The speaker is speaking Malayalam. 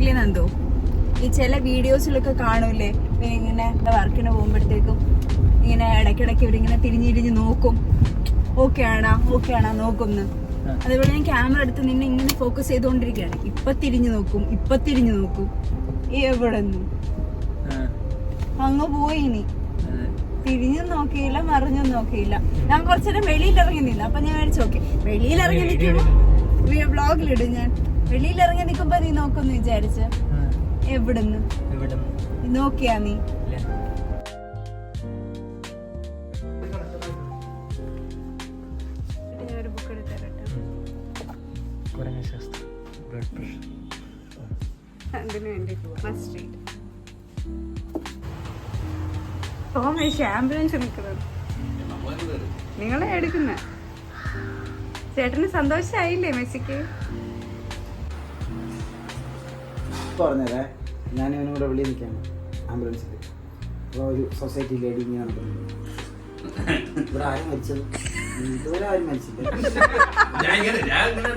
കണ്ടിട്ടില്ലേ നന്ദു? ഈ ചില വീഡിയോസിലൊക്കെ കാണൂലേ, ഇങ്ങനെ വർക്കിന് പോകുമ്പോഴത്തേക്കും ഇങ്ങനെ ഇടയ്ക്കിടയ്ക്ക് ഇവരിങ്ങനെ തിരിഞ്ഞിരിഞ്ഞ് നോക്കും, ഓക്കെ ആണോ നോക്കുന്നു. അതേപോലെ ഞാൻ ക്യാമറ എടുത്ത് നിന്നെ ഇങ്ങനെ ഫോക്കസ് ചെയ്തുകൊണ്ടിരിക്കുകയാണ്. ഇപ്പൊ തിരിഞ്ഞു നോക്കും, എവിടെ നിന്ന് അങ്ങ് പോയി. ഇനി തിരിഞ്ഞും നോക്കിയില്ല, മറിഞ്ഞും നോക്കിയില്ല. ഞാൻ കുറച്ചേരം വെളിയിലിറങ്ങി നിന്ന്. അപ്പൊ ഞാൻ വിളിച്ചു, ഓക്കെ വെളിയിലിറങ്ങി നിൽക്കുമ്പോ വ്ളോഗിലിടും ഞാൻ. വെളിയിലിറങ്ങി നിൽക്കുമ്പോ നീ നോക്കുന്നു വിചാരിച്ച. എവിടുന്ന് നോക്കിയാ നീ? ഒരു ബുക്ക് എടുത്തരട്ടെ. അതിനു വേണ്ടി മസ്റ്റ് റീഡ്. ആംബുലൻസ് നിൽക്കുന്നത് നിങ്ങളെ എടുക്കുന്ന. ചേട്ടന് സന്തോഷായില്ലേ മെസ്സിക്ക്? പറഞ്ഞതേ ഞാൻ ഇവനോട് വെളിയിൽ നിൽക്കാണ് ആംബുലൻസിൽ. അപ്പോൾ ഒരു സൊസൈറ്റി ലേഡി ഇങ്ങനെ നടക്കുന്നു. ഇവിടെ ആരും മരിച്ചത് ഇതുവരെ ആരും മരിച്ചില്ല. നിങ്ങൾ